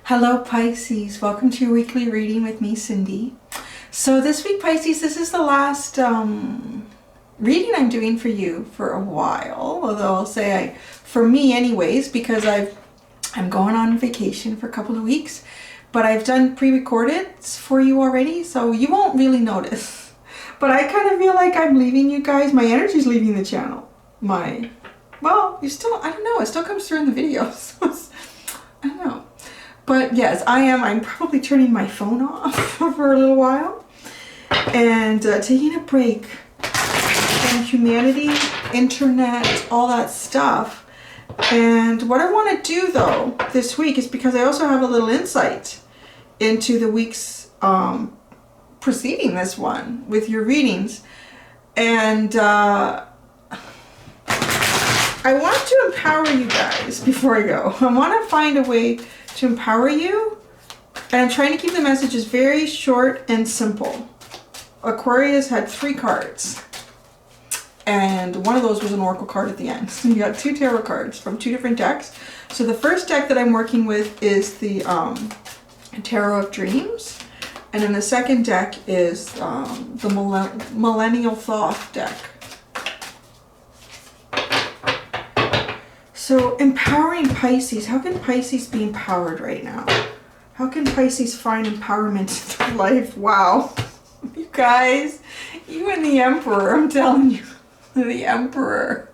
Hello Pisces, welcome to your weekly reading with me, Cindy. So this week, Pisces, this is the last reading I'm doing for you for a while. Although I'll say for me anyways, because I'm going on vacation for a couple of weeks. But I've done pre-recorded for you already, so you won't really notice. But I kind of feel like I'm leaving you guys. My energy's leaving the channel. Well, you still, I don't know, it still comes through in the videos. I don't know. But yes, I'm probably turning my phone off for a little while and taking a break from humanity, internet, all that stuff. And what I want to do though this week is because I also have a little insight into the weeks preceding this one with your readings. And I want to empower you guys before I go. I want to find a way to empower you, and I'm trying to keep the messages very short and simple. Aquarius had 3 cards, and one of those was an oracle card at the end. So you got 2 tarot cards from 2 different decks. So the first deck that I'm working with is the Tarot of Dreams, and then the second deck is the Millennial Thoth deck. So empowering Pisces, how can Pisces be empowered right now? How can Pisces find empowerment in their life? Wow. You guys, you and the Emperor, I'm telling you, the Emperor.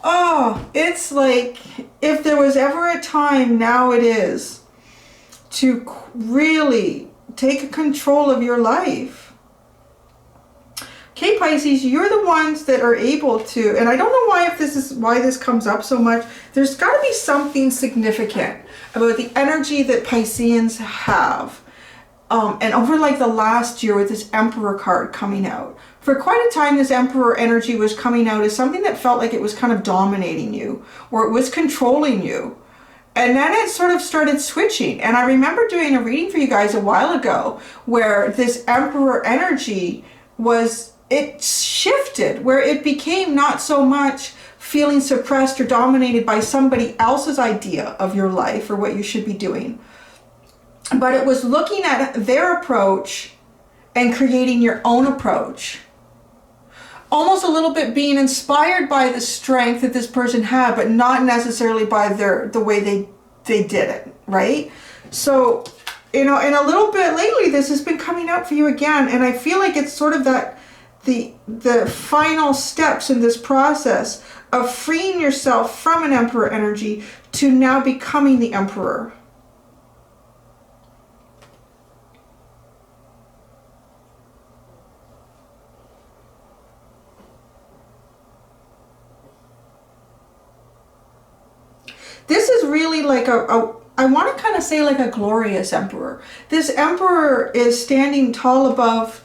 Oh, it's like, if there was ever a time, now it is, to really take control of your life. Okay, Pisces, you're the ones that are able to, and I don't know why this comes up so much. There's got to be something significant about the energy that Pisceans have. And over like the last year with this Emperor card coming out. For quite a time, this Emperor energy was coming out as something that felt like it was kind of dominating you, or it was controlling you. And then it sort of started switching. And I remember doing a reading for you guys a while ago where this Emperor energy it shifted, where it became not so much feeling suppressed or dominated by somebody else's idea of your life or what you should be doing, but it was looking at their approach and creating your own approach. Almost a little bit being inspired by the strength that this person had, but not necessarily by the way they did it, right? So, you know, and a little bit lately, this has been coming out for you again, and I feel like it's sort of that the final steps in this process of freeing yourself from an Emperor energy to now becoming the Emperor. This is really like I want to kind of say like a glorious Emperor. This Emperor is standing tall above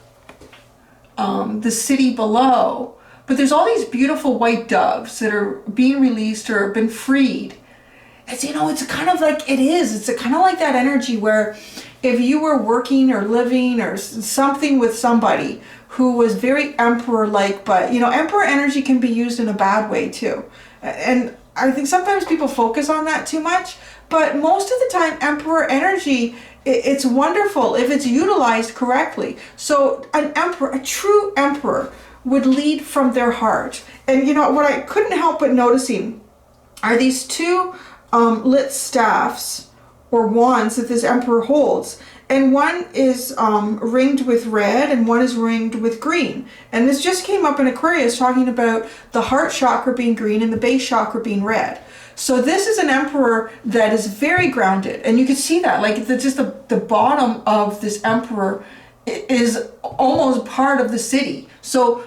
the city below, but there's all these beautiful white doves that are being released or been freed. It's, you know, it's kind of like it's kind of like that energy where if you were working or living or something with somebody who was very Emperor-like, but you know, Emperor energy can be used in a bad way too. And I think sometimes people focus on that too much, but most of the time Emperor energy, it's wonderful if it's utilized correctly. So an Emperor, a true Emperor, would lead from their heart. And you know, what I couldn't help but noticing are these 2 lit staffs or wands that this Emperor holds. And one is ringed with red and one is ringed with green. And this just came up in Aquarius talking about the heart chakra being green and the base chakra being red. So this is an Emperor that is very grounded, and you can see that, like the bottom of this Emperor is almost part of the city. So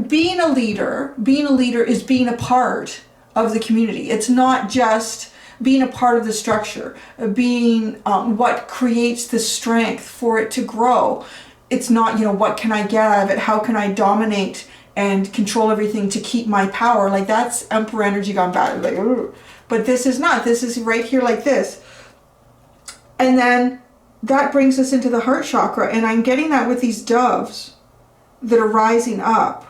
being a leader is being a part of the community. It's not just being a part of the structure, being what creates the strength for it to grow. It's not, you know, what can I get out of it? How can I dominate and control everything to keep my power? Like, that's Emperor energy gone bad. Like, ugh. But this is not. This is right here like this. And then that brings us into the heart chakra. And I'm getting that with these doves that are rising up.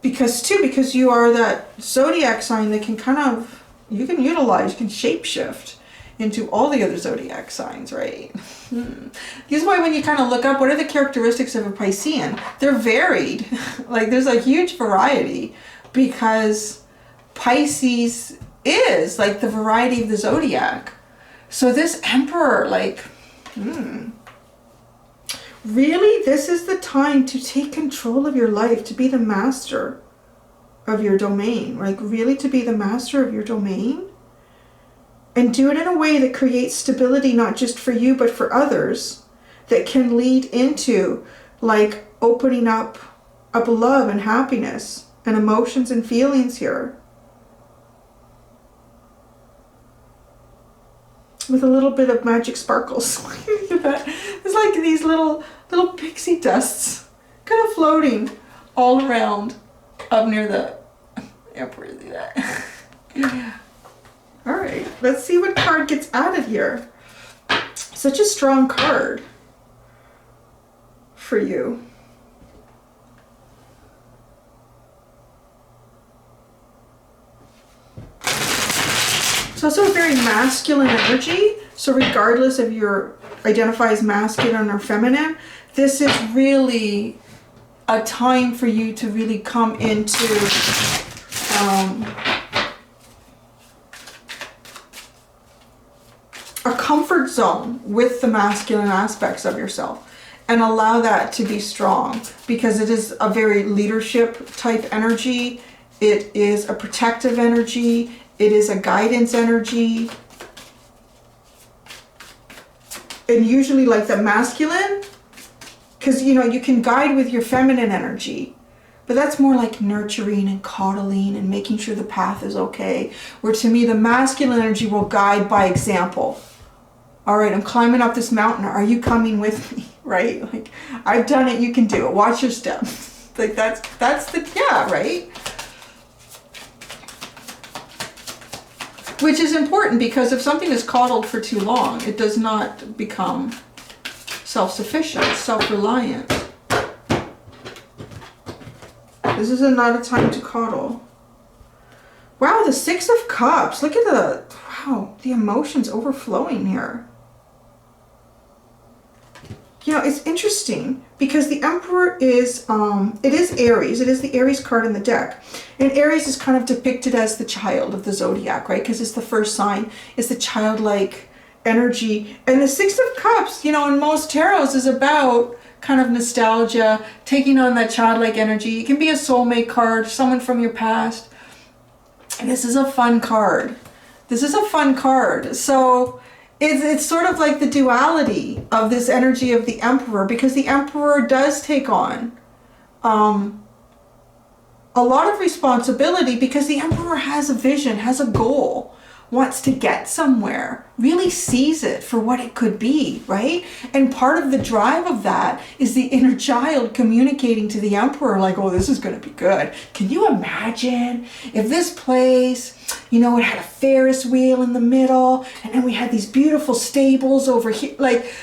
Because you are that zodiac sign that can kind of you can utilize, you can shapeshift into all the other zodiac signs, right? This is why when you kind of look up what are the characteristics of a Piscean, they're varied. Like there's a huge variety, because Pisces is like the variety of the zodiac. So this Emperor, like, really, this is the time to take control of your life, to be the master of your domain. Like really to be the master of your domain. And do it in a way that creates stability, not just for you, but for others, that can lead into like opening up love and happiness and emotions and feelings here. With a little bit of magic sparkles. Look at that. It's like these little pixie dusts kind of floating all around up near the Emperor. See that? All right, let's see what card gets added here. Such a strong card for you. It's also a very masculine energy. So regardless if you identify as masculine or feminine, this is really a time for you to really come into a comfort zone with the masculine aspects of yourself and allow that to be strong, because it is a very leadership type energy. It is a protective energy. It is a guidance energy. And usually like the masculine, because you know, you can guide with your feminine energy, but that's more like nurturing and coddling and making sure the path is okay. Where to me, the masculine energy will guide by example. All right, I'm climbing up this mountain. Are you coming with me? Right? Like, I've done it, you can do it. Watch your step. Like that's the, yeah, right? Which is important, because if something is coddled for too long, it does not become self-sufficient, self-reliant. This is not a time to coddle. Wow, the Six of Cups. Look at the emotions overflowing here. You know, it's interesting because the Emperor is, it is Aries. It is the Aries card in the deck. And Aries is kind of depicted as the child of the zodiac, right? Because it's the first sign. It's the childlike energy. And the Six of Cups, you know, in most tarots is about kind of nostalgia, taking on that childlike energy. It can be a soulmate card, someone from your past. And this is a fun card. This is a fun card. So it's sort of like the duality of this energy of the Emperor, because the Emperor does take on a lot of responsibility, because the Emperor has a vision, has a goal, wants to get somewhere, really sees it for what it could be, right? And part of the drive of that is the inner child communicating to the Emperor like, oh, this is going to be good. Can you imagine if this place, you know, it had a Ferris wheel in the middle, and then we had these beautiful stables over here. Like,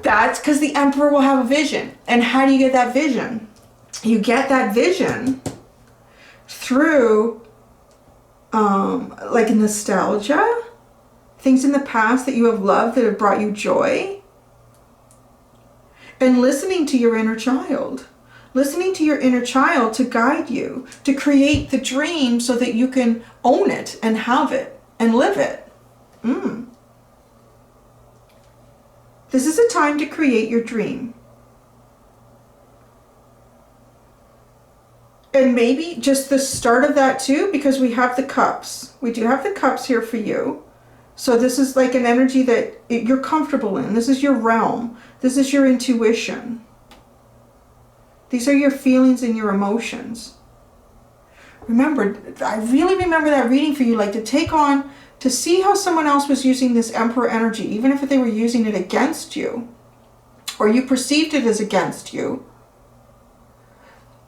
that's because the Emperor will have a vision. And how do you get that vision? You get that vision through like nostalgia, things in the past that you have loved that have brought you joy, and listening to your inner child. Listening to your inner child to guide you, to create the dream so that you can own it and have it and live it. This is a time to create your dream. And maybe just the start of that too, because we have the cups. We do have the cups here for you. So this is like an energy that you're comfortable in. This is your realm. This is your intuition. These are your feelings and your emotions. Remember, I really remember that reading for you, like to take on, to see how someone else was using this Emperor energy, even if they were using it against you, or you perceived it as against you.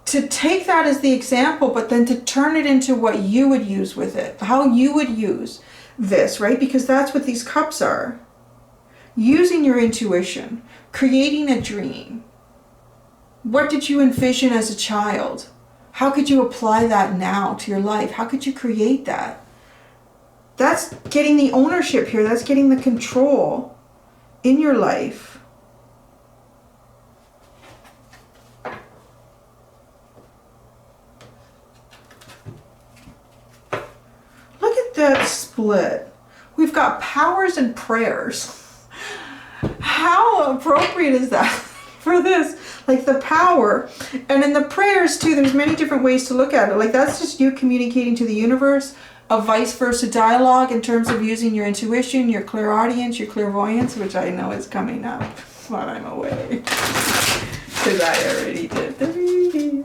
To take that as the example, but then to turn it into what you would use with it, how you would use this, right? Because that's what these cups are. Using your intuition, creating a dream. What did you envision as a child? How could you apply that now to your life? How could you create that? That's getting the ownership here. That's getting the control in your life. Look at that split. We've got powers and prayers. How appropriate is that for this? Like the power, and in the prayers too, there's many different ways to look at it. Like that's just you communicating to the universe, a vice versa dialogue in terms of using your intuition, your clairaudience, your clairvoyance, which I know is coming up while I'm away. Because I already did the readings.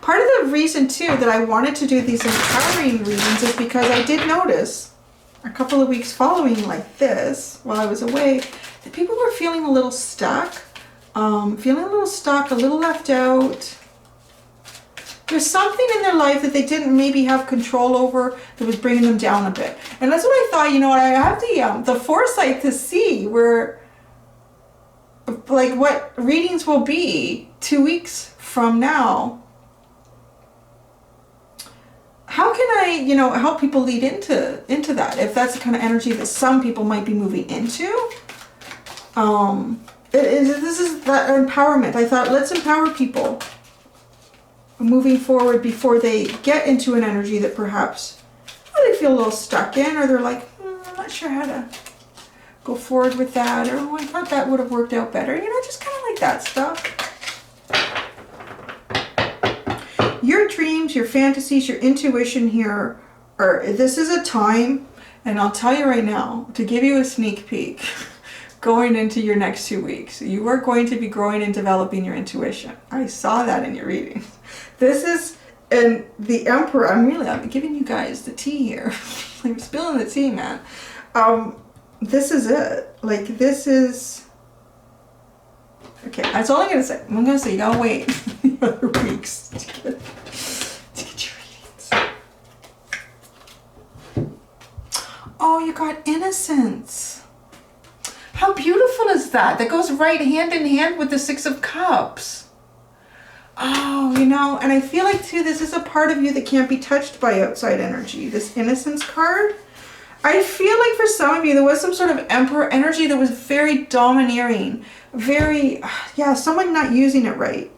Part of the reason too that I wanted to do these empowering readings is because I did notice a couple of weeks following like this, while I was away, that people were feeling a little stuck, a little left out. There's something in their life that they didn't maybe have control over that was bringing them down a bit. And that's what I thought, you know what, I have the foresight to see where, like what readings will be 2 weeks from now. How can I, you know, help people lead into that, if that's the kind of energy that some people might be moving into? This is that empowerment. I thought, let's empower people moving forward before they get into an energy that perhaps they feel a little stuck in, or they're like, I'm not sure how to go forward with that, or I thought that would have worked out better. You know, just kind of like that stuff. Your dreams, your fantasies, your intuition here, this is a time, and I'll tell you right now, to give you a sneak peek, going into your next 2 weeks, you are going to be growing and developing your intuition. I saw that in your readings. This is, and the Emperor, I'm giving you guys the tea here. I'm spilling the tea, man. This is it. Like, this is, okay, that's all I'm going to say. I'm going to say you gotta wait the other weeks to get your readings. Oh, you got innocence. How beautiful is that? That goes right hand in hand with the Six of Cups. Oh, you know, and I feel like too, this is a part of you that can't be touched by outside energy. This innocence card. I feel like for some of you, there was some sort of Emperor energy that was very domineering. Very, yeah, someone not using it right.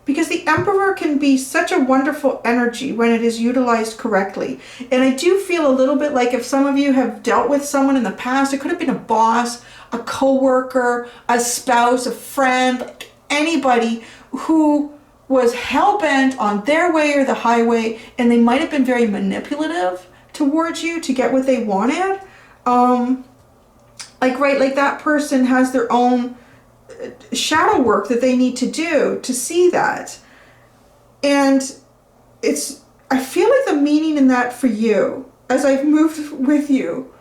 Because the Emperor can be such a wonderful energy when it is utilized correctly. And I do feel a little bit like if some of you have dealt with someone in the past, it could have been a boss, a coworker, a spouse, a friend, anybody who was hell-bent on their way or the highway, and they might have been very manipulative towards you to get what they wanted. Like that person has their own shadow work that they need to do to see that. And I feel like the meaning in that for you, as I've moved with you,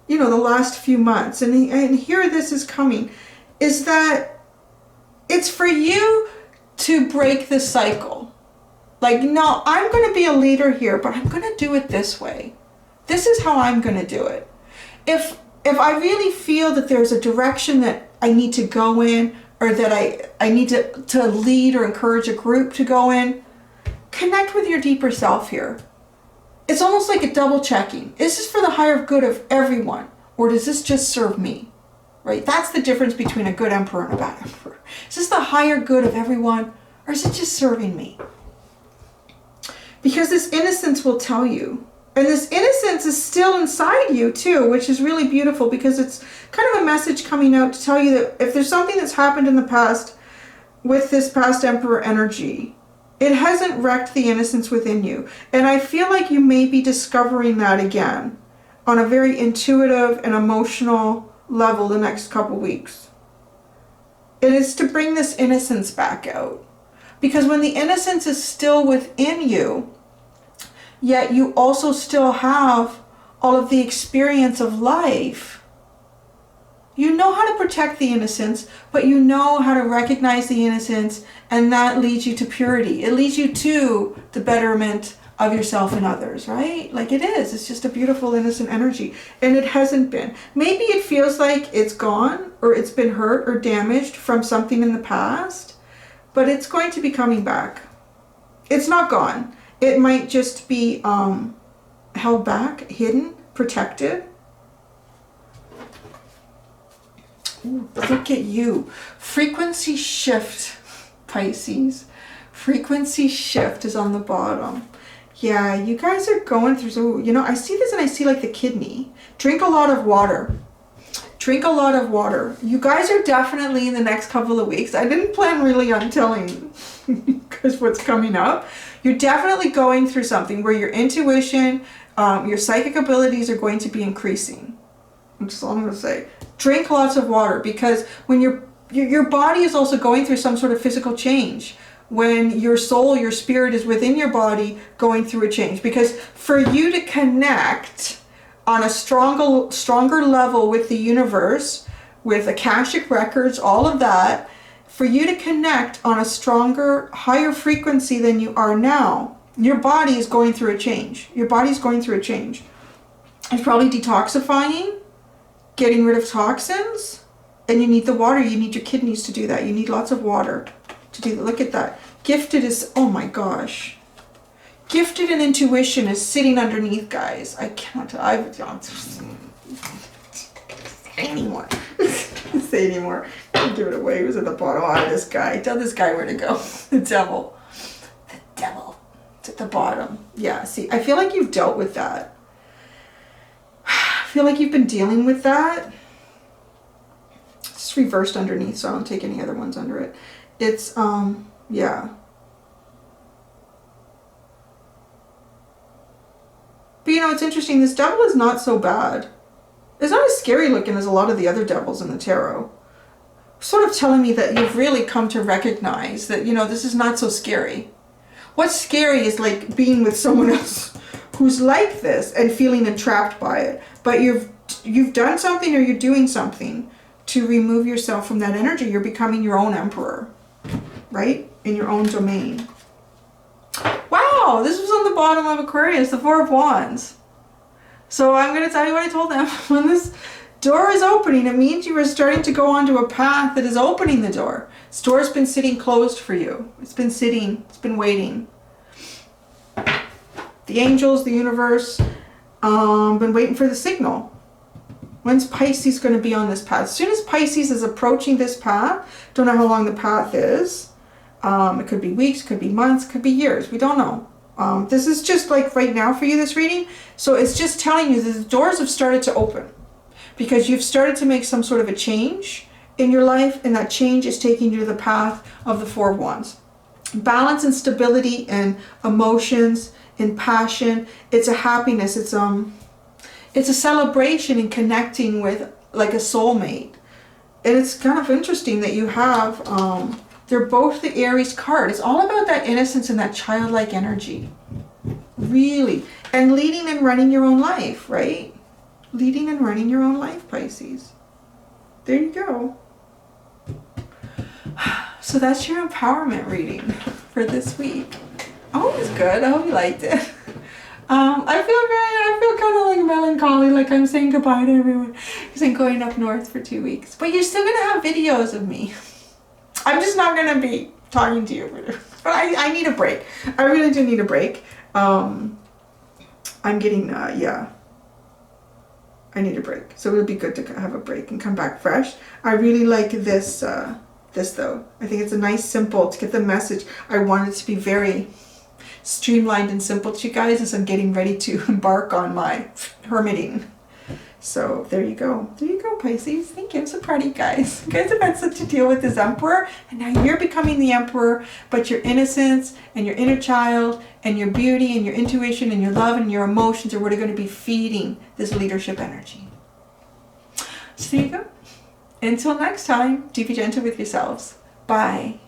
you know, the last few months, and here this is coming, is that it's for you to break the cycle. Like, no, I'm going to be a leader here, but I'm going to do it this way. This is how I'm going to do it. If I really feel that there's a direction that I need to go in, or that I need to lead or encourage a group to go in, connect with your deeper self here. It's almost like a double checking. Is this for the higher good of everyone, or does this just serve me? Right? That's the difference between a good emperor and a bad emperor. Is this the higher good of everyone, or is it just serving me? Because this innocence will tell you. And this innocence is still inside you too, which is really beautiful, because it's kind of a message coming out to tell you that if there's something that's happened in the past with this past emperor energy, it hasn't wrecked the innocence within you. And I feel like you may be discovering that again on a very intuitive and emotional level the next couple weeks. It is to bring this innocence back out. Because when the innocence is still within you, yet you also still have all of the experience of life, you know how to protect the innocence, but you know how to recognize the innocence, and that leads you to purity. It leads you to the betterment of yourself and others, right? Like it is. It's just a beautiful, innocent energy. And it hasn't been. Maybe it feels like it's gone, or it's been hurt or damaged from something in the past, but it's going to be coming back. It's not gone. It might just be held back, hidden, protected. Ooh, look at you. Frequency shift, Pisces. Frequency shift is on the bottom. Yeah, you guys are going through, so, you know, I see this and I see like the kidney. Drink a lot of water. Drink a lot of water. You guys are definitely in the next couple of weeks. I didn't plan really on telling because what's coming up. You're definitely going through something where your intuition, your psychic abilities are going to be increasing. That's all I'm going to say. Drink lots of water, because when your body is also going through some sort of physical change. When your soul, your spirit is within your body going through a change. Because for you to connect on a stronger level with the universe, with Akashic records, all of that, for you to connect on a stronger, higher frequency than you are now, your body is going through a change. Your body's going through a change. It's probably detoxifying, getting rid of toxins, and you need the water. You need your kidneys to do that. You need lots of water to do that. Look at that. Gifted is, oh my gosh. Gifted and intuition is sitting underneath, guys. I can't, I don't say anymore. Say anymore. Don't give it away. Who's at the bottom? Oh, this guy. Tell this guy where to go. The devil. The devil. It's at the bottom. Yeah, see, I feel like you've dealt with that. I feel like you've been dealing with that. It's reversed underneath, so I don't take any other ones under it. It's, yeah. But you know, it's interesting. This devil is not so bad. It's not as scary looking as a lot of the other devils in the tarot. Sort of telling me that you've really come to recognize that, you know, this is not so scary. What's scary is like being with someone else who's like this and feeling entrapped by it. But you've done something, or you're doing something to remove yourself from that energy. You're becoming your own emperor, right? In your own domain. Wow, this was on the bottom of Aquarius, the Four of Wands. So I'm going to tell you what I told them. When this door is opening, it means you are starting to go onto a path that is opening the door. This door has been sitting closed for you. It's been sitting, it's been waiting. The angels, the universe, been waiting for the signal. When's Pisces going to be on this path? As soon as Pisces is approaching this path, don't know how long the path is. It could be weeks, could be months, could be years. We don't know. This is just like right now for you, this reading. So it's just telling you that the doors have started to open because you've started to make some sort of a change in your life, and that change is taking you to the path of the Four of Wands. Balance and stability and emotions and passion. It's a happiness. It's a celebration and connecting with like a soulmate. And it's kind of interesting that you have, they're both the Aries card. It's all about that innocence and that childlike energy. Really. And leading and running your own life, right? Leading and running your own life, Pisces. There you go. So that's your empowerment reading for this week. Oh, it was good. I hope you liked it. I feel kind of like melancholy, like I'm saying goodbye to everyone because I'm going up north for 2 weeks. But you're still going to have videos of me. I'm just not going to be talking to you. But I need a break. I really do need a break. I'm getting, yeah. I need a break. So it'll be good to have a break and come back fresh. I really like this, though. I think it's a nice, simple, to get the message. I want it to be very streamlined and simple to you guys as I'm getting ready to embark on my hermiting. So there you go. There you go, Pisces. Thank you. I'm so proud of you guys. You guys have had such a deal with this emperor, and now you're becoming the emperor, but your innocence and your inner child and your beauty and your intuition and your love and your emotions are what are going to be feeding this leadership energy. So there you go. Until next time, do be gentle with yourselves. Bye.